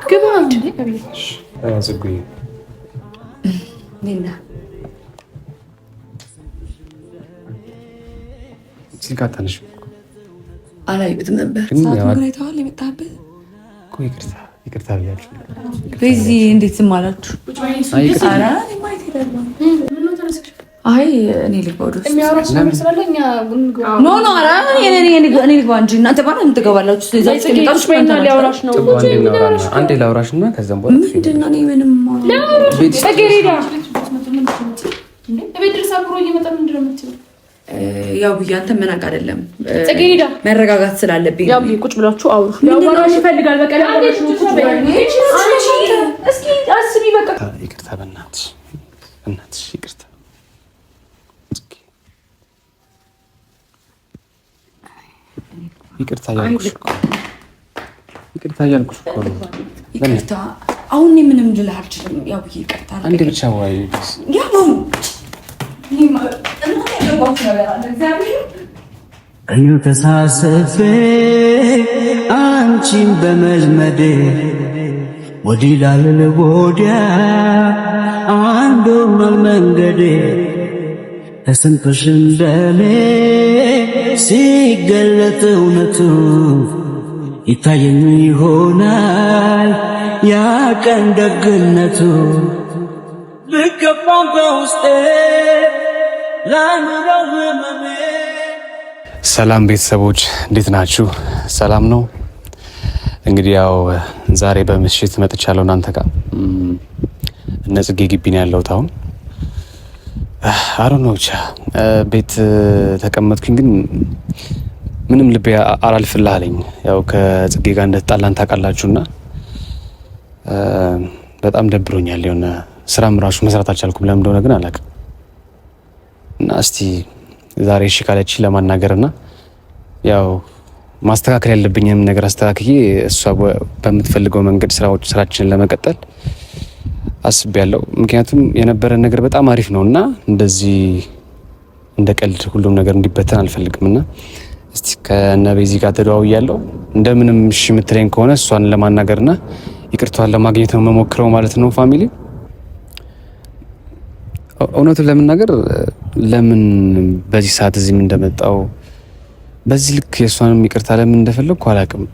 ግባ እንዴ ከቤትሽ ዝጉይ ሊና ሲጋታንሽ አላየሁትም ነበር። ሰዓቱን አይተኸዋል? የመጣህበት እኮ ይቅርታ ብያለሁ። በዚህ እንዴት ዝም አላችሁ? አይ እኔ ልግባ ወደ ውስጥ። ኖ ኧረ እኔ ልግባ እንጂ እናንተ ባለ የምትገባላችሁ አንዴ ላውራሽ እና ከዛም በኋላ ምንድን ነው? እኔ ምንም ያው ብዬሽ አንተ መናቅ አይደለም መረጋጋት ስላለብኝ ያው ብዬሽ ቁጭ ብላችሁ አውሩ። ያው ይፈልጋል በቃ እስኪ አስቢ በቃ ይቅርታ በእናትሽ ይቅርታ ይቅርታ እያልኩሽ እኮ ነው። ይቅርታ አሁን ምንም ልልህ አልችልም። ያው ብዬሽ ይቅርታ አንዴ ብቻ ወይ ያው እኔ ተሳሰፌ አንቺን በመዝመዴ ወዲህ ላልል ወዲያ አንድ ሆኗል መንገዴ ተሰንቶሽ እንደኔ ሲገለጥ እውነቱ ይታየኝ ይሆናል ያ ቀን ደግነቱ ልገባም በውስጤ ላኑረው ህመሜ። ሰላም ቤተሰቦች እንዴት ናችሁ? ሰላም ነው። እንግዲህ ያው ዛሬ በምሽት መጥቻለሁ እናንተ ጋር እነ ጽጌ ግቢ ነው ያለሁት አሁን ነው ብቻ ቤት ተቀመጥኩኝ፣ ግን ምንም ልቤ አላልፍልህ አለኝ። ያው ከጽጌ ጋር እንደተጣላን ታውቃላችሁና በጣም ደብሮኛል። የሆነ ስራም ራሱ መስራት አልቻልኩም። ለምን እንደሆነ ግን አላውቅም። እና እስቲ ዛሬ እሺ ካለችኝ ለማናገርና ያው ማስተካከል ያለብኝንም ነገር አስተካክዬ እሷ በምትፈልገው መንገድ ስራችንን ለመቀጠል አስቤያለሁ። ምክንያቱም የነበረን ነገር በጣም አሪፍ ነውና እንደዚህ እንደ ቀልድ ሁሉም ነገር እንዲበተን አልፈልግምና እስቲ ከነቤዚ ጋር ተደዋውያለሁ። እንደምንም እሺ የምትለኝ ከሆነ እሷን ለማናገርና ይቅርታዋን ለማግኘት ነው መሞክረው ማለት ነው። ፋሚሊ እውነቱን ለመናገር ለምን በዚህ ሰዓት እዚህም እንደመጣው በዚህ ልክ የእሷንም ይቅርታ ለምን እንደፈለግኩ አላውቅም።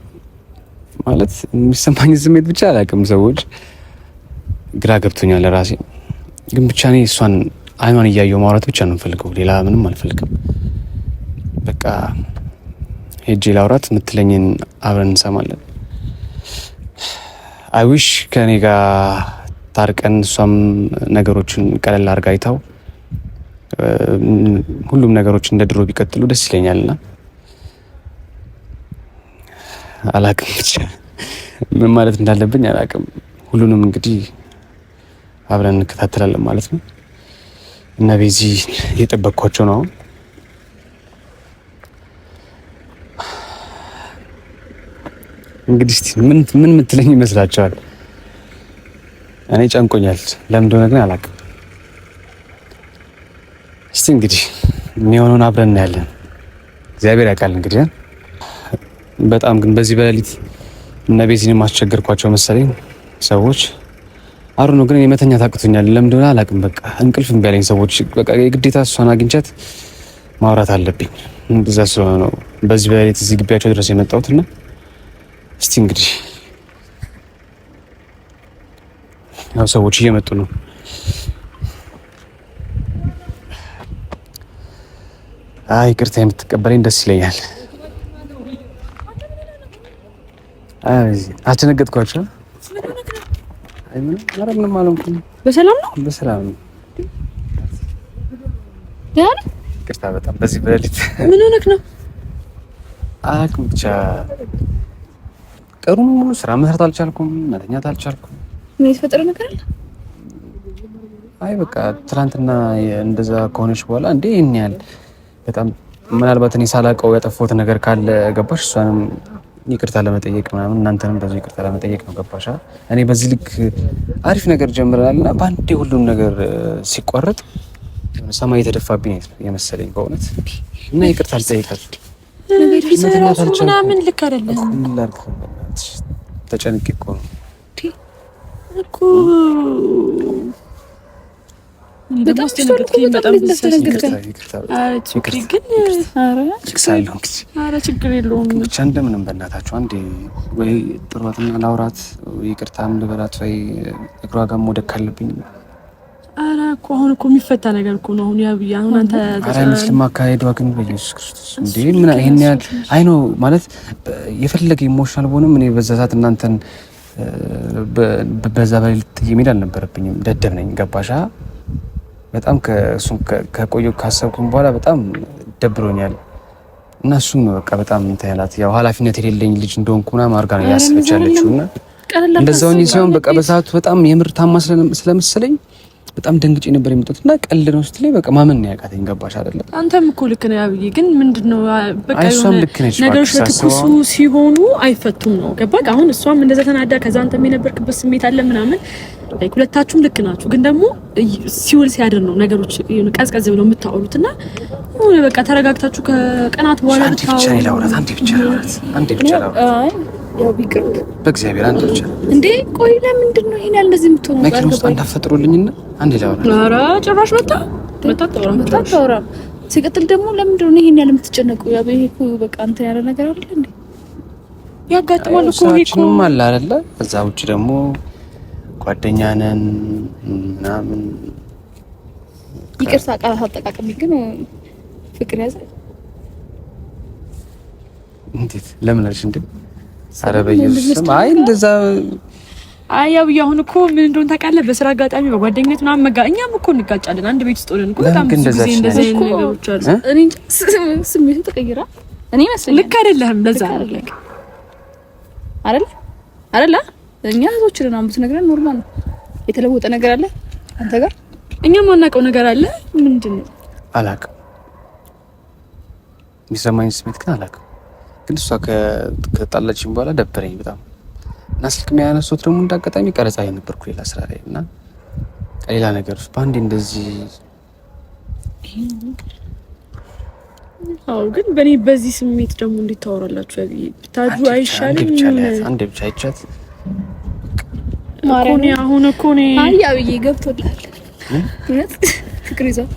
ማለት የሚሰማኝ ስሜት ብቻ አላውቅም። ሰዎች ግራ ገብቶኛል ለራሴ። ግን ብቻ እኔ እሷን አይኗን እያየሁ ማውራት ብቻ ነው የምፈልገው፣ ሌላ ምንም አልፈልግም። በቃ ሄጄ ላውራት፣ የምትለኝን አብረን እንሰማለን። አይዊሽ ከኔ ጋር ታርቀን እሷም ነገሮችን ቀለል አድርጋ አይታው ሁሉም ነገሮች እንደ ድሮ ቢቀጥሉ ደስ ይለኛልና አላቅም፣ ብቻ ምን ማለት እንዳለብኝ አላቅም። ሁሉንም እንግዲህ አብረን እንከታተላለን ማለት ነው። እና ቤዚ እየጠበቅኳቸው ነው አሁን። እንግዲህ እስቲ ምን የምትለኝ ይመስላችኋል? እኔ ጨንቆኛል፣ ለምን እንደሆነ ግን አላውቅም። እስቲ እንግዲህ የሚሆነውን አብረን እናያለን። እግዚአብሔር ያውቃል። እንግዲህ በጣም ግን በዚህ በሌሊት እነ ቤዚን ማስቸገርኳቸው መሰለኝ ሰዎች አሩ ነው። ግን የመተኛት አቅቶኛል፣ ለምን እንደሆነ አላውቅም። በቃ እንቅልፍ እምቢ አለኝ። ሰዎች በቃ የግዴታ እሷን አግኝቻት ማውራት አለብኝ። እንደዛ ስለሆነ ነው በዚህ በሌሊት እዚህ ግቢያቸው ድረስ የመጣሁትና እስቲ እንግዲህ ያው ሰዎች እየመጡ ነው። አይ ይቅርታ የምትቀበለኝ ደስ ይለኛል። አይ አስደነገጥኳቸው። አይ ምንም አልሆንኩም። በሰላም ነው? በሰላም ነው። ያን ይቅርታ በጣም በዚህ በሌሊት ምን ሆነክ ነው? አላውቅም፣ ብቻ ቀኑን ሙሉ ስራ መስራት አልቻልኩም፣ መተኛት አልቻልኩም። ምን የተፈጠረ ነገር አለ? አይ በቃ ትናንትና እንደዛ ከሆነች በኋላ እንዴ ይሄን ያህል በጣም ምናልባት እኔ ሳላውቀው ያጠፋሁት ነገር ካለ ገባሽ፣ እሷንም ይቅርታ ለመጠየቅ ምናምን እናንተንም በዚህ ይቅርታ ለመጠየቅ ነው ገባሽ። እኔ በዚህ ልክ አሪፍ ነገር ጀምረናልና በአንዴ ሁሉም ነገር ሲቋረጥ ሰማይ የተደፋብኝ የመሰለኝ በእውነት እና ይቅርታ አልጠይቃት ምናምን ልክ አይደለም። ተጨንቄ እኮ ነው። በጣም ችግር የለውም። ብቻ እንደምንም በእናታችሁ አንዴ ወይ ጥሯትና ላውራት፣ ይቅርታም ልበላት፣ ወይ እግሯ ጋር መውደቅ ካለብኝ። ኧረ እኮ አሁን እኮ የሚፈታ ነገር እኮ ነው። አሁን አሁን አንተ አይመስልም አካሄዷ ግን በኢየሱስ ክርስቶስ እንዴ ምን ይሄን ያህል አይ ነው ማለት የፈለገ ኢሞሽናል ሆነም እኔ በዛ ሰዓት እናንተን በዛ በላይ ልትይ ሜዳ አልነበረብኝም። ደደብ ነኝ ገባሻ? በጣም ከቆየሁ ካሰብኩኝ በኋላ በጣም ደብሮኛል እና እሱም በቃ በጣም እንትን ያላት ያው ኃላፊነት የሌለኝ ልጅ እንደሆንኩ ምናምን አድርጋ ነው ያሰበቻለችው እና እንደዛው ሲሆን በቃ በሰዓቱ በጣም የምር ታማ ስለመሰለኝ በጣም ደንግጬ ነበር የመጣሁት እና ቀልድ ነው ስትለኝ በቃ ማመን ነው ያቃተኝ። ገባሽ አይደለም? አንተም እኮ ልክ ነህ አብዬ፣ ግን ምንድነው በቃ ነገሮች ለትኩሱ ሲሆኑ አይፈቱም ነው ገባህ? አሁን እሷም እንደዛ ተናዳ ከዛ አንተም የነበርክበት ስሜት አለ ምናምን ሁለታችሁም ልክ ናችሁ፣ ግን ደግሞ ሲውል ሲያድር ነው ነገሮች ቀዝቀዝ ብለው የምታወሩትና ሆነ በቃ ተረጋግታችሁ ከቀናት በኋላ አንዴ ብቻ ያው ቢቅር በእግዚአብሔር አንዴ ብቻ እንዴ። ቆይ ለምንድን ነው ይሄን ያህል እንደዚህ የምትሆነው? መኪና ውስጥ እንዳፈጥሩልኝና አንዴ ላውራ። ኧረ ጭራሽ መጣ። ሲቀጥል ደግሞ ለምንድን ነው ይሄን ያህል የምትጨነቀው? ያው ይሄ እኮ በቃ አንተ ያለ ነገር አይደል እንዴ? ያጋጥማል እኮ ይሄ እኮ አለ አይደለ? እዛ ውጪ ደግሞ ጓደኛ ነን ምናምን። ይቅርታ ቃላት አጠቃቀም ግን ፍቅር ያዘ እንዴት ለምን አልሽ እንዴ? ኧረ በኢየሱስ አይ እንደዛ ያው አሁን እኮ ምን እንደሆነ ታውቃለህ? በስራ አጋጣሚ በጓደኝነት ምናምን እኛም እኮ እንጋጫለን። አንድ ቤት ውስጥ ሆነን እኮ በጣም ብዙ ጊዜ እንደዚህ ነገሮች አሉ። እኔ ስሜቱ ተቀይራ እኔ መስለኝ ልክ አይደለህም። ለዛ አይደለ እኛ ህዝቦችን ነው የምትነግረን። ኖርማል ነው። የተለወጠ ነገር አለ አንተ ጋር? እኛም ማናውቀው ነገር አለ። ምንድነው? አላውቅም። የሚሰማኝ ስሜት ግን አላውቅም። ግን እሷ ከጣላችኝ በኋላ ደበረኝ በጣም እና ስልክ የሚያነሱት ደግሞ እንዳጋጣሚ ቀረጻ የነበርኩ ሌላ ስራ ላይ እና ሌላ ነገር በአንዴ እንደዚህ ግን በእኔ በዚህ ስሜት ደግሞ እንዴት ታወራላችሁ? ብታጁ አይሻልም? አንዴ ብቻ አይቻት ማርያም አሁን እኮ ነው አብዬ ገብቶላል። እውነት ፍቅር ይዘው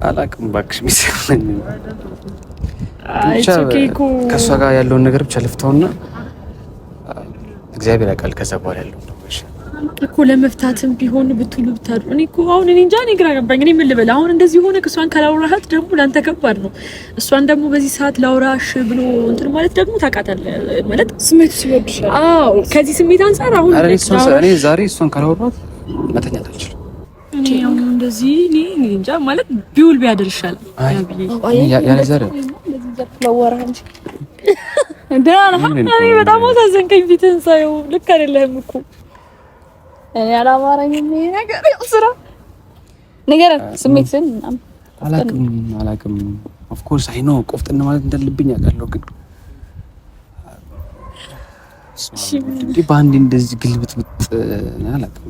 አላውቅም እባክሽ የሚሰማኝ ከእሷ ጋር ያለውን ነገር ብቻ ልፍተውና እግዚአብሔር ያውቃል። ከዛ በኋላ ያለው እኮ ለመፍታትም ቢሆን ብትሉ ብታዱ እኔ እኮ አሁን እኔ እንጃ እኔ ግራ ገባኝ። እኔ ምን ልበል አሁን? እንደዚህ ሆነ እሷን ካላወራሃት ደግሞ ላንተ ከባድ ነው። እሷን ደግሞ በዚህ ሰዓት ላውራሽ ብሎ እንትን ማለት ደግሞ ታውቃታለህ ማለት ስሜቱ ሲወድሻል። አዎ ከዚህ ስሜት አንፃር አሁን እኔ ዛሬ እሷን ካላወራኋት መተኛት አልችልም። እኔ አሁን እንደዚህ እኔ እንጃ ማለት ቢውል ቢያደርሻል ያለ ዛሬ ለወራንጂ እኔ በጣም አሳዘንከኝ። ፊትህን ሳየው ልክ አይደለህም እኮ እኔ አላማረኝም ይሄ ነገር። ያው ስራ ነገር ስሜትን አላውቅም። ኦፍ ኮርስ አይ ኖ ቆፍጥና ማለት እንዳለብኝ አውቃለሁ፣ ግን እንዴ ባንዲ እንደዚህ ግልብጥብጥ አላውቅም።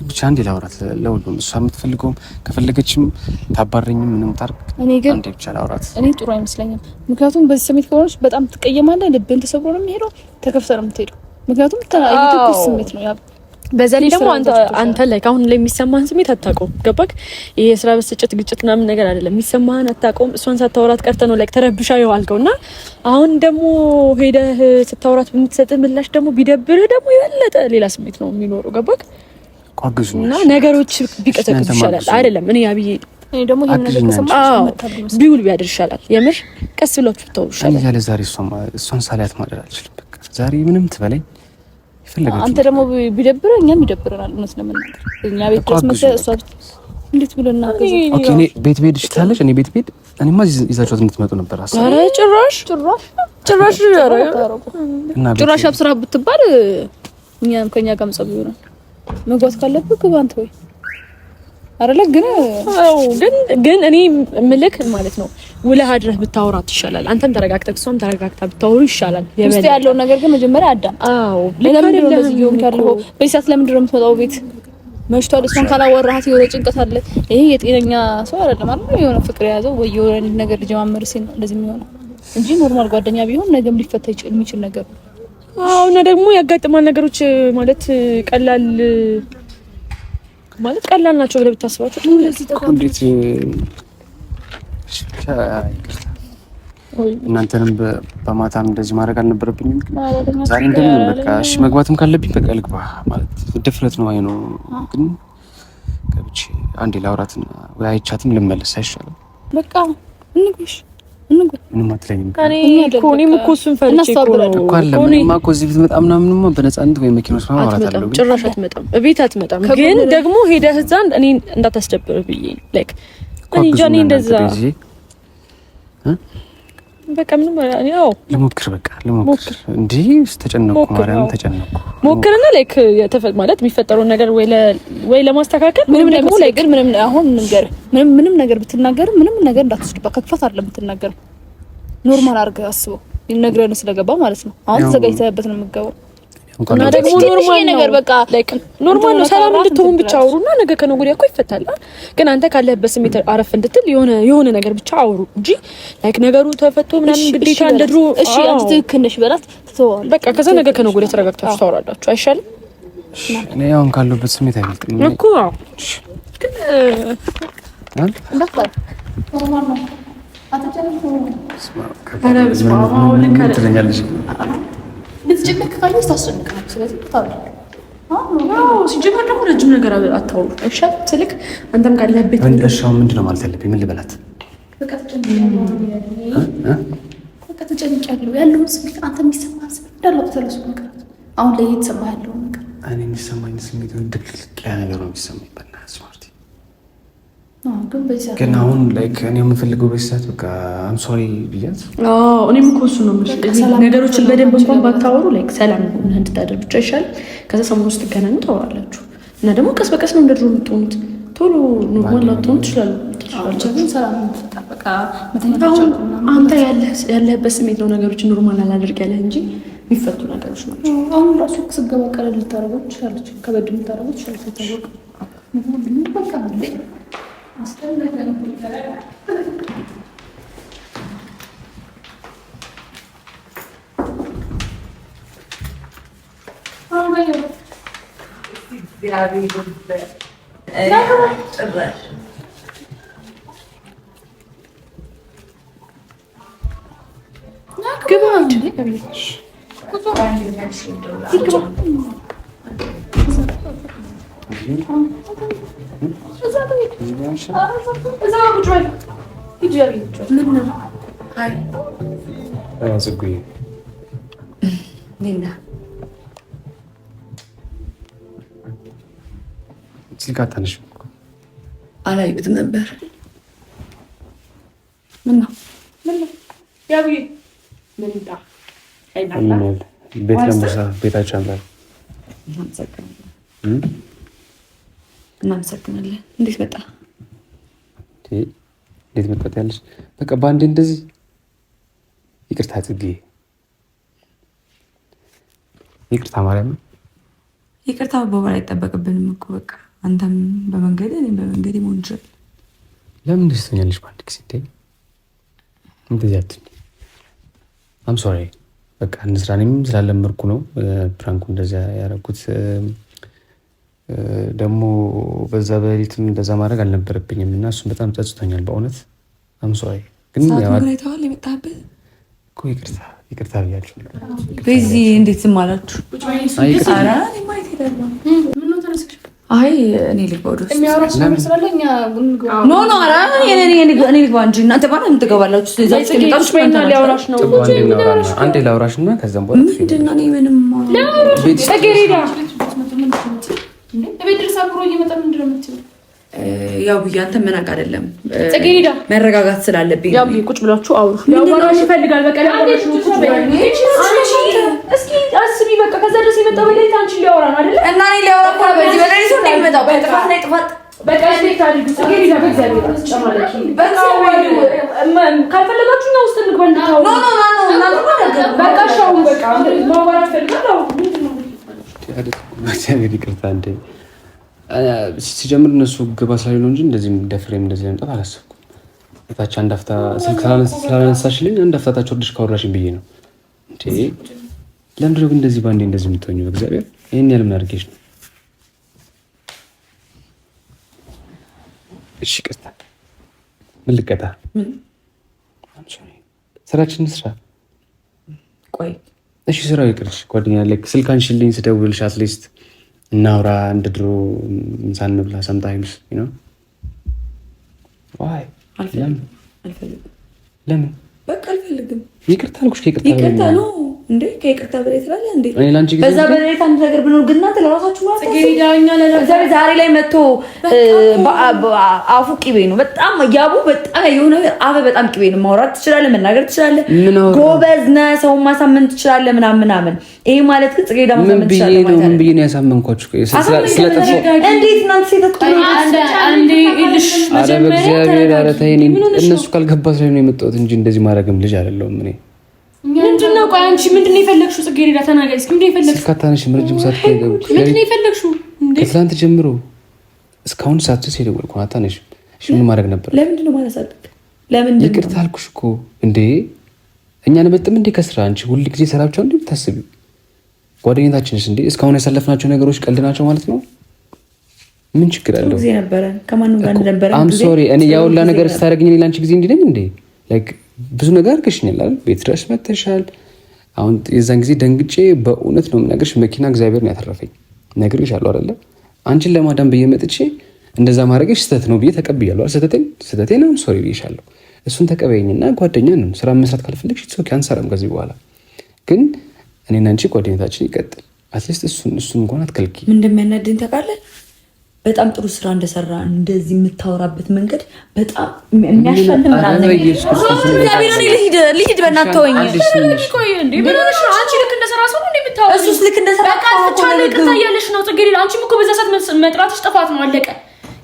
ብቻ አንዴ ላውራት ለሁሉም። እሷ የምትፈልገውም ከፈለገችም ታባረኝም ምንም ታርግ፣ እኔ ግን አንዴ ብቻ ላውራት። እኔ ጥሩ አይመስለኝም። ምክንያቱም በዚህ ስሜት ከሆነች በጣም ትቀየማለህ። ልብን ተሰብሮ ነው የሚሄደው፣ ተከፍተህ ነው የምትሄደው። ምክንያቱም ትኩስ ስሜት ነው ያ። በዛ ላይ ደግሞ አንተ ላይ አሁን ላይ የሚሰማህን ስሜት አታውቀውም። ገባክ? ይሄ የስራ ብስጭት ግጭት ምናምን ነገር አይደለም። የሚሰማህን አታውቀውም። እሷን ሳታወራት ቀርተህ ነው ላይ ተረብሻ ይዋልከውና አሁን ደግሞ ሄደህ ስታወራት በምትሰጥህ ምላሽ ደግሞ ቢደብርህ ደግሞ የበለጠ ሌላ ስሜት ነው የሚኖረው። ገባክ? እና ነገሮች ቢቀጥቅጡ ይሻላል አይደለም? እኔ አብዬ እኔ ደግሞ ይሄን ነገር ከሰማሽ ቢውል ቢያድር ይሻላል። የምር ቀስ ብላችሁ ተው ይሻላል። ያለ ዛሬ እሷን ሳላያት ማደር አልችልም። በቃ ዛሬ ምንም ትበለኝ ይፈልጋል። አንተ ደግሞ ቢደብረው እኛም ይደብረናል። እነሱ ለምናገር እኛ ቤት ድረስ መጥተህ እሷ እንዴት ብለና ኦኬ እኔ ቤት ትችላለሽ። እኔ ቤት እኔማ ይዛችኋት እንድትመጡ ነበር አሰብ። ኧረ ጭራሽ አብስራ ብትባል እኛም ከኛ ጋር መጸብ ይሆናል። መጓዝ ካለብህ ግባ አንተ ወይ አይደለ? ግን እኔ ምልክ ማለት ነው ውለህ አድረህ ብታወራት ይሻላል። አንተም ተረጋግተህ እሷም ተረጋግታ ብታወሩ ይሻላል። ውስጥ ያለው ነገር ግን መጀመሪያ አዳም። ለምን እንደዚህ ይሆን ካለው በይሳት ለምን እንደው የምትመጣው ቤት መሽቷል። እሷን ካላወራሃት የሆነ ጭንቀት አለ። ይሄ የጤነኛ ሰው አይደለም አይደል? የሆነ ፍቅር ያዘው ወይ የሆነ ነገር ሊጀማመር ሲል ነው እንደዚህ የሚሆነው እንጂ ኖርማል ጓደኛ ቢሆን ነገም ሊፈታ የሚችል ነገር ነው። አዎ እና ደግሞ ያጋጥማል ነገሮች ማለት ቀላል ናቸው ብለህ ብታስባቸው እንዴት እናንተንም በማታም እንደዚህ ማድረግ አልነበረብኝም። ዛሬ እንደምን በቃ እሺ መግባትም ካለብኝ በቃ ልግባ ማለት ድፍረት ነው። አይኖ ግን ገብቼ አንዴ ላውራትና ወይ አይቻትም ልመለስ አይሻልም? በቃ እንግሽ ምንም አትለኝም። እኔም እኮ እሱን ፈልጬ እኮ አለ ምንም እኮ እዚህ ቤት መጣ ምናምንማ በነፃነት ወይ መኪና ውስጥ ማውራት አለው። ጭራሽ አትመጣም፣ እቤት አትመጣም። ግን ደግሞ ሄደህ እዛ እኔ እንዳታስደብር ብዬ ላይክ እኔ ጃኒ እንደዛ በቃ ምንም ያው ልሞክር እንዴ ተጨነቁ ማርያም ተጨነቁ ሞክርና ላይክ ማለት የሚፈጠረውን ነገር ወይ ለማስተካከል ምንም ደግሞ ላይክ ምንም አሁን ነገር ምንም ነገር ብትናገር ምንም ነገር እንዳትስደባ ከክፋት አይደለም ብትናገር ኖርማል አድርገህ አስበው ይነግረን ስለገባ ማለት ነው። አሁን ተዘጋጅተህበት ነው የምትገባው እና ደግሞ ኖርማል ነገር በቃ ላይክ ኖርማል ነው። ሰላም እንድትሆን ብቻ አውሩና ነገ ከነገ ወዲያ እኮ ይፈታል። ግን አንተ ካለህበት ስሜት አረፍ እንድትል የሆነ ነገር ብቻ አውሩ እንጂ ላይክ ነገሩ ተፈቶ ምናምን ግዴታ እንደድሮ እሺ አንተ ትክክል ነሽ በላት ትተዋለህ። በቃ ከዛ ነገ ከነገ ወዲያ ተረጋግታችሁ ታወራላችሁ አይሻልም? እኔ አሁን ካለሁበት ስሜት አይበልጥም እኮ ግን እንዳትባል ኖርማል ነው። አትጨነቁ ልትጨነቅ ካለሽ ታስጨንቃለች። ስለዚህ ታውቃለህ ሲጀመር ደግሞ ረጅም ነገር አታውሩ አይሻል ስልክ አንተም ካለህበት እንደሻው ምንድነው ማለት ያለብኝ ምን ልበላት? በቃ ተጨንቄያለሁ ያለውን ስሜት አንተ የሚሰማህ ስሜት እንዳለው ተለሱ ነገር አሁን ላይ እየተሰማህ ያለው ነገር እኔ የሚሰማኝ ስሜት ድብልቅ ያለ ነገር ነው የሚሰማኝ። በእናትህ ስማርት ግን አሁን ላይክ እኔ የምፈልገው በሰዓት በቃ አም ሶሪ ብያት። እኔም እኮ እሱ ነው የምልሽ። ነገሮችን በደንብ እንኳን ባታወሩ ላይክ ሰላም እንድታደር ብቻ ይሻል። ከዛ ሰሞኑን ስትገናኙ ታወራላችሁ እና ደግሞ ቀስ በቀስ ነው እንደድሮ የምትሆኑት። ቶሎ ኖርማል ላትሆኑ ትችላላችሁ። ሰላም በቃ አንተ ያለህበት ስሜት ነው ነገሮችን ኖርማል አላደርግ ያለህ እንጂ የሚፈቱ ነገሮች ናቸው። አሁን ራሱ ስገባ ቀለል ልታደርገው ትችላለች፣ ከበድ ልታደርገው ትችላለች። ታወቅ በቃ ስልክ አታነሺም እኮ አላየሁትም ነበር። ቤት ለምሳ ቤታችን አምራል። እናመሰግናለን። እንዴት መጣ? እንዴት መጣ ያለሽ? በቃ በአንዴ እንደዚህ ይቅርታ ጽጌ፣ ይቅርታ ማርያም፣ ይቅርታ መባባል አይጠበቅብንም እኮ በቃ አንተም በመንገድ እኔም በመንገድ መሆን ይችላል። ለምን ደስተኛለሽ? በአንድ ጊዜ እንደዚህ አትኝ። አም ሶሪ በቃ እንስራ። እኔም ስላለመርኩ ነው ፕራንኩ እንደዚያ ያደረኩት። ደግሞ በዛ በሌሊትም እንደዛ ማድረግ አልነበረብኝም እና እሱም በጣም ጸጽቶኛል በእውነት። አም ሶሪ ግን ታዋል የመጣበት እኮ ይቅርታ ብያችሁ። በዚህ እንዴት ዝም አላችሁ? አይ እኔ ልግባ ወደ ውስጥ። ኖ ኧረ እኔ ልግባ እንጂ እናንተ ባላ የምትገባላችሁ። አንዴ ላውራሽ እና ከዛም በኋላ ምንድን ነው? እኔ ምንም ያው ብዬ አንተ መናቅ አይደለም መረጋጋት ስላለብኝ ያው ብዬ ቁጭ ብላችሁ አውሩ። ያው ይፈልጋል በቃ እስኪ አስቢ በቃ ከዛ ድረስ የመጣው በሌሊት አንቺ ሊያወራ ነው አይደል? እና እኔ ሊያወራ እኮ በዚህ በሌሊት ነው የሚመጣው። በጥፋት ላይ ጥፋት በቃ ስቴት አድርጉ። ጽጌረዳ በእግዚአብሔር አስጨማለች። በቃ ካልፈለጋችሁ ነው ውስጥ እንግባ እንድታወሩ። በቃ ሻው በቃ ማውራት ፈልጋለሁ። ይቅርታ እንደ ሲጀምር እነሱ ግባ ስላሉ ነው እንጂ እንደዚህ ደፍሬም እንደዚህ መምጣት አላሰብኩም። እታች አንድ አፍታ ስልክ ስላነሳሽልኝ አንድ አፍታታቸው ወርድሽ ካወራሽኝ ብዬ ነው እንዴ። ለምንድን ነው ግን እንደዚህ ባንዴ እንደዚህ የምትሆኚው? በእግዚአብሔር ይሄን ያህል ምን አድርጌሽ ነው? እሺ ቅርታ ምን ልቀጣ? ስራችንን ስራ። ቆይ እሺ ስራው ይቅርሽ። ጓደኛ ላይ ስልክ አንሺልኝ፣ ስደውልልሽ አትሊስት እናውራ እንደ ድሮ ምሳ እንብላ ሰምታይምስ ዩ ኖ ዋይ ለምን በቃ አልፈልግም። ይቅርታ አልኩሽ። ይቅርታ ነው እንዴ? ከይቅርታ በላይ ትላለህ እንዴ? በዛ በላይ አንድ ነገር ብሎ ግና ለራሳችሁ ማለት ነው። ዛሬ ላይ መጥቶ አፉ ቅቤ ነው። በጣም ያቡ በጣም የሆነ አበ በጣም ቅቤ ነው። ማውራት ትችላለህ፣ መናገር ትችላለህ፣ ጎበዝ ነህ፣ ሰው ማሳመን ትችላለህ ምናምን። ይሄ ማለት ግን ጽጌዳ ማሳመን ትችላለህ ማለት ነው። ምን ብዬ ነው ያሳመንኳችሁ? ስለጠፋው እንዴት እናንተ ሴተክሉ አንዴ ኢልሽ መጀመሪያ እነሱ ካልገባት ላይ ነው የመጣሁት እንጂ እንደዚህ ማድረግም ልጅ አይደለሁም እኔ። ምንድነው? ቆይ አንቺ ምንድነው የፈለግሽው? ጽጌረዳ ተናገሪ እስኪ። ምንድነው የፈለግሽው? ስካታንሽ ምንድነው ሳትገቡ? ምንድነው የፈለግሽው? እንዴ ከትላንት ጀምሮ እስካሁን ሳትስ ሄደው አታነሽ። እሺ ምን ማድረግ ነበር? ለምንድነው ማለት አለብክ? ለምንድነው? ይቅርታ አልኩሽ እኮ እንዴ። እኛ ነመጥም እንዴ ከስራ አንቺ ሁሉ ጊዜ ሰራብቻው እንዴ ታስቢው? ጓደኛታችንስ እንዴ እስካሁን ያሳለፍናቸው ነገሮች ቀልድ ናቸው ማለት ነው? ምን ችግር አለው? ጊዜ ነበር ከማንም ጋር ነበር። አም ሶሪ እኔ ያውላ ነገር ስታደርግኝ እኔ ላንቺ ጊዜ እንዴ ነኝ እንዴ? ላይክ ብዙ ነገር አድርገሽኛል አይደል? ቤት ድረስ መተሻል። አሁን የዛን ጊዜ ደንግጬ በእውነት ነው የምነግርሽ፣ መኪና እግዚአብሔር ነው ያተረፈኝ። ነግሬሻለሁ አይደለ? አንቺን ለማዳን ብዬ መጥቼ እንደዛ ማድረግሽ ስህተት ነው ብዬ ተቀብያለሁ። ስህተቴን አም ሶሪ ብዬሻለሁ። እሱን ተቀበይኝና ጓደኛ ነው። ስራ መስራት ካልፈለግሽ ኦኬ አንሰራም ከዚህ በኋላ። ግን እኔና አንቺ ጓደኝነታችን ይቀጥል። አትሊስት እሱን እንኳን አትከልኪ። ምን እንደሚያናድኝ ታውቃለህ? በጣም ጥሩ ስራ እንደሰራ እንደዚህ የምታወራበት መንገድ በጣም የሚያሻል ምናምን ነው። ልሂድ በእናትህ ተወኝ። ቆይ እንዴ ምን ሆነሽ ነው? አንቺ ልክ እንደሰራ ሰው ነው እንደምታወራው። እሱስ ልክ እንደሰራ ይቅርታ እያለሽ ነው ጽጌረዳ። አንቺም እኮ በዛ ሰዓት መጥራትሽ ጥፋት ነው፣ አለቀ።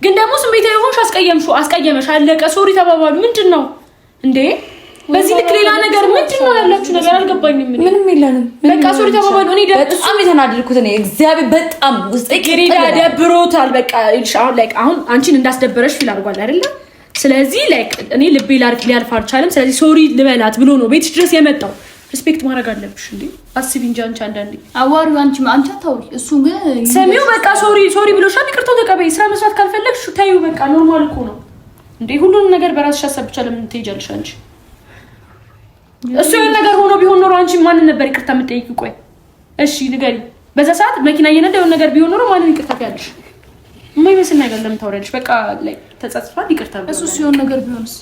ግን ደግሞ ስሜታዊ ሆንሽ፣ አስቀየመሽ፣ አለቀ። ሶሪ ተባባሉ። ምንድን ነው እንዴ? በዚህ ልክ ሌላ ነገር ምንድን ነው ያላችሁ ነገር አልገባኝም። ምንም የለንም። በቃ ሶሪ ተባባሉ። እኔ በጣም የተናደድኩት እኔ እግዚአብሔር በጣም ውስጥ ጽጌረዳ ደብሮታል። በቃ አሁን አንቺን እንዳስደበረሽ ፊል አድርጓል አይደለ? ስለዚህ እኔ ልቤ ሊያልፍ አልቻለም። ስለዚህ ሶሪ ልበላት ብሎ ነው ቤትሽ ድረስ የመጣው። ሪስፔክት ማድረግ አለብሽ እንዴ። አስቢ እንጂ አንቺ አንዳንዴ አዋሪው አንቺ አታውሪ። እሱ ግን ሰሚው በቃ ሶሪ ብሎሻል። ይቅርታው ተቀበይ። ስራ መስራት ካልፈለግሽ ታዩ። በቃ ኖርማል እኮ ነው እንዴ። ሁሉንም ነገር በራስሽ አሰብቻ ለምን ትሄጃለሽ አንቺ? እሱ የሆነ ነገር ሆኖ ቢሆን ኖሮ አንቺ ማንን ነበር ይቅርታ የምትጠይቂው? ቆይ እሺ ንገሪ። በዛ ሰዓት መኪና እየነዳ የሆነ ነገር ቢሆን ኖሮ ማንን ይቅርታ ትያለሽ? የማይመስል ነገር ለምን ታወሪያለሽ? በቃ ላይ ተጸጽቷል ይቅርታ ብሎ እሱ ሲሆን ነገር ቢሆንስ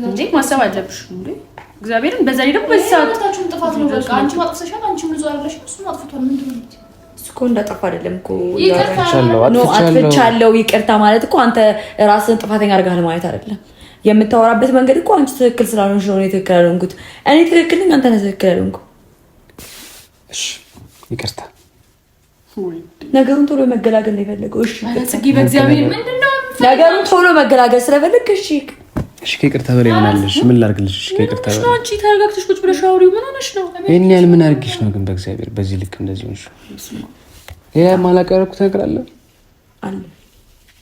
እንዴ ማሰብ አለብሽ እንዴ እግዚአብሔርን። በዛ ላይ ደግሞ በዚህ ሰዓት ሁለታችሁም ጥፋት ነው። በቃ አንቺ ማጥፍተሻል፣ አንቺ ምን ዟለሽ? እሱ ማጥፍቷል። ምንድነው እሱ እኮ እንዳጠፋ አይደለም እኮ አጥፍቻለሁ። ይቅርታ ማለት እኮ አንተ ራስህን ጥፋተኛ አድርገሃል ማለት አይደለም። የምታወራበት መንገድ እኮ አንቺ ትክክል ስላልሆንሽ ነው ትክክል ያልሆንኩት። እኔ ትክክል ነኝ፣ አንተ ነህ ትክክል ያልሆንኩ። እሺ ይቅርታ። ነገሩን ቶሎ መገላገል ነው የፈለገው። እሺ ጽጌ በእግዚአብሔር ምንድነው ነገሩን ቶሎ መገላገል ስለፈለግሽ እሺ ከይቅርታ በላይ ምን አለሽ? ምን ላድርግልሽ? ከይቅርታ በላይ አንቺ ተረጋግተሽ ቁጭ ብለሽ አውሪው። ምን ሆነሽ ነው? ይሄን ያህል ምን አድርግሽ ነው ግን በእግዚአብሔር በዚህ ልክ እንደዚህ ሆንሽ? ሌላ ማላቀረኩት ነገር አለ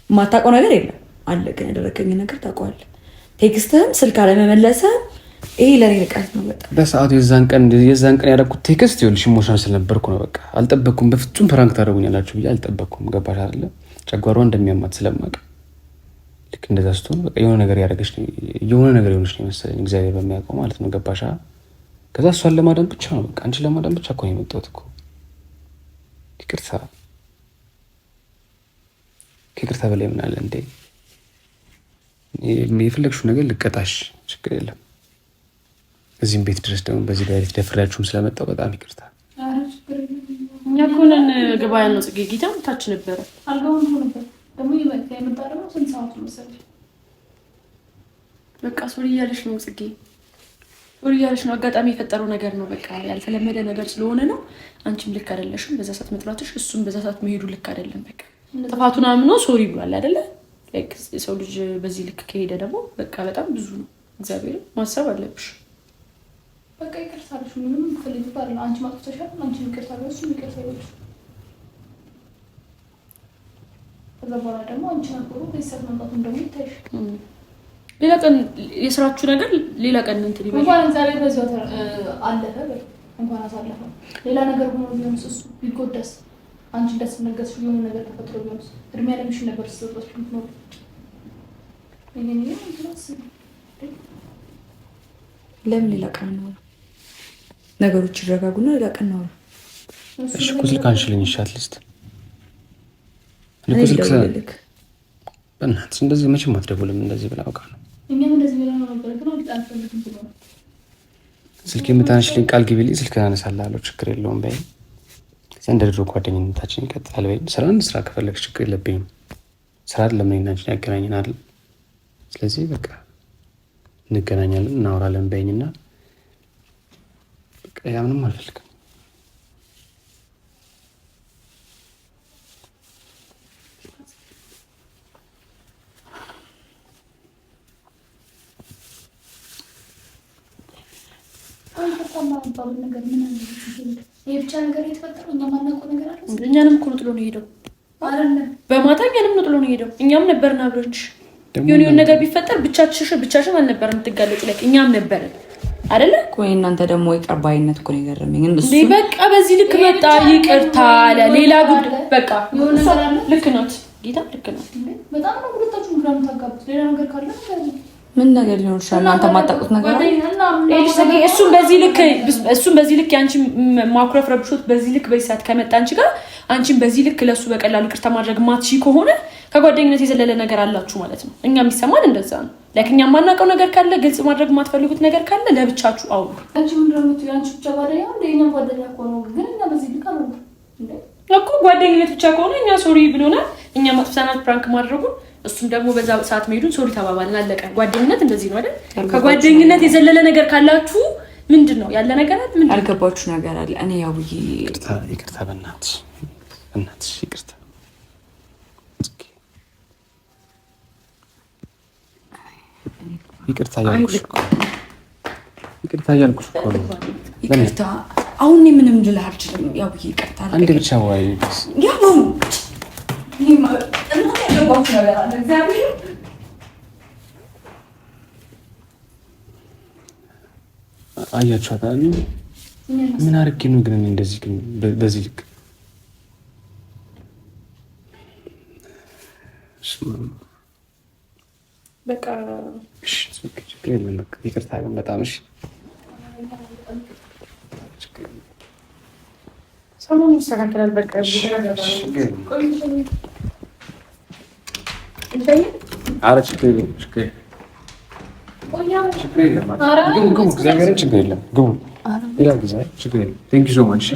የማታውቀው ነገር የለም አለ። ግን ያደረከኝ ነገር ታውቀዋለህ። ቴክስትህም ስልክ አለመመለስህም ይሄ ለኔ ንቀት ነው በጣም። በሰዓቱ የዛን ቀን ያደረኩት ቴክስት ይኸውልሽ ኢሞሽናል ስለነበርኩ ነው። በቃ አልጠበቅኩም። በፍጹም ፕራንክ ታደርጉኛላችሁ ብዬ አልጠበቅኩም። ገባሽ አይደለ? ጨጓሯ እንደሚያማት ስለማውቅ ልክ እንደዛ ስትሆን በቃ የሆነ ነገር ያደረገች ነው የሆነ ነገር የሆነች ነው መሰለኝ፣ እግዚአብሔር በሚያውቀው ማለት ነው። ገባሽ? ከዛ እሷን ለማዳን ብቻ ነው በቃ አንቺን ለማዳን ብቻ እኮ ነው የመጣሁት እኮ። ይቅርታ ከይቅርታ በላይ ምን አለ እንዴ? የፈለግሽው ነገር ልቀጣሽ፣ ችግር የለም። እዚህም ቤት ድረስ ደግሞ በዚህ ላይ ደፍሬያችሁም ስለመጣሁ በጣም ይቅርታ። እኛ እኮ ነን ገባ ያልነው ጽጌ ጌታ ታች ነበረ አልጋውን ነበር ደግሞ የመጣ ደግሞ ስንት ሰዓት መሰለኝ። በቃ ሶሪ እያለሽ ነው ጽጌ፣ ሶሪ እያለሽ ነው። አጋጣሚ የፈጠረው ነገር ነው። በቃ ያልተለመደ ነገር ስለሆነ ነው። አንቺም ልክ አይደለሽም በዛ ሰዓት መጥራትሽ፣ እሱም በዛ ሰዓት መሄዱ ልክ አይደለም። በቃ ጥፋቱን አምኖ ሶሪ ብሏል አይደለ? የሰው ልጅ በዚህ ልክ ከሄደ ደግሞ በቃ በጣም ብዙ ነው። እግዚአብሔር ማሰብ አለብሽ። በቃ ይቅርታ አለሽ። ምንም ፈልግ ባለ አንቺ ማጥፍተሻል፣ አንቺ ይቅርታ አለሽ፣ እሱ ይቅርታ ይበልሽ። ከዛ በኋላ ደግሞ አንቺ አቆሩ ቤተሰብ መምጣቱን ደግሞ ይታይሽ። ሌላ ቀን የስራችሁ ነገር ሌላ ቀን እንትን ይበል። እንኳን ዛሬ በዛው አለፈ። እንኳን አሳለፈው ሌላ ነገር ሆኖ ቢሆንስ እሱ ቢጎዳስ አንቺ ደስ ነገርሽ የሆነ ነገር ተፈጥሮ ቢሆንስ እድሜ ያለምሽ ነበር ስለጥሮች ነው እኔ ለምን ሌላ ቀን ነው ነገሮች ይረጋጉና ሌላ ቀን ነው እሺ ስልክ አንሽልኝ ይሻል ልስጥ ልክ በእናትሽ እንደዚህ መቼም አትደውልም እንደዚህ ብላ አውቃ ነው እኛም እንደዚህ ብላ ነው ነበር ግን አልፈልግም ብሎ ስልክ የምታነሽልኝ ቃል ግቢልኝ ስልክ አነሳልሃለሁ ችግር የለውም በይ እንደ ድሮ ጓደኝነታችን ይቀጥላል በይ ስራ ከፈለግሽ ችግር የለብኝም ስራ ለምን እናንቺን ያገናኘናል ስለዚህ በቃ እንገናኛለን እናወራለን በይኝና በቃ ያ ምንም አልፈልግም እኛንም እኮ ነው ጥሎ ነው የሄደው በማታ እኛንም ነው ጥሎ ነው የሄደው እኛም ነበርን አብረንሽ የሆነ ነገር ቢፈጠር ብቻሽን አልነበረም የምትጋለጪ ላይ እኛም ነበርን አይደለ ቆይ እናንተ ደግሞ ይቀርባይነት እኮ ነው የገረመኝ እንዴ በቃ በዚህ ልክ መጣ ይቅርታ አለ ሌላ ጉድ በቃ የሆነ ነገር አለ ልክ ናት ጌታ ልክ ናት በጣም ነው ሁለታችሁም ግራ የምታጋቡት ሌላ ነገር ካለ ምን ነገር ሊሆን ይችላል እናንተ ማጣቁት ነገር አለ እሱም በዚህ ልክ ያንቺ ማኩረፍ ረብሾት በዚህ ልክ በዚህ ሰዓት ከመጣ አንቺ ጋር አንቺም በዚህ ልክ ለሱ በቀላሉ ይቅርታ ማድረግ ማትሺ ከሆነ ከጓደኝነት የዘለለ ነገር አላችሁ ማለት ነው እኛ የሚሰማን እንደዛ ነው ለክኛ ማናቀው ነገር ካለ ግልጽ ማድረግ ማትፈልጉት ነገር ካለ ለብቻችሁ አውሩ አንቺ ምን እንደምት ያንቺ ብቻ ጓደኛ እንደኛ ጓደኛ ከሆነ ግን እኛ በዚህ ልክ አሉ እኮ ጓደኝነት ብቻ ከሆነ እኛ ሶሪ ብሎናል እኛ ማጥፋናት ፕራንክ ማድረጉ እሱም ደግሞ በዛ ሰዓት መሄዱን ሶሪ ተባባልን አለቀ ጓደኝነት እንደዚህ ነው አይደል ከጓደኝነት የዘለለ ነገር ካላችሁ ምንድነው ያለ ነገር አለ ምን አልገባችሁ ነገር አለ እኔ ያውዬ ይቅርታ በእናትሽ ይቅርታ ይቅርታ ያልኩሽ እኮ ነው ይቅርታ አሁን ምንም ልልህ አልችልም ያውዬ ይቅርታ አንዴ ብቻ ወይ ያው አያችኋት ምን አድርጌ ነው ግን እንደዚህ ግን በዚህ ልክ በቃ እሺ ይቅርታ ግን በጣም እሺ ሰሞኑን ይስተካከላል በቃ ኧረ ችግር የለም ግቡ ሌላ ጊዜ ችግር የለም ቴንክ ዩ ሶ ማች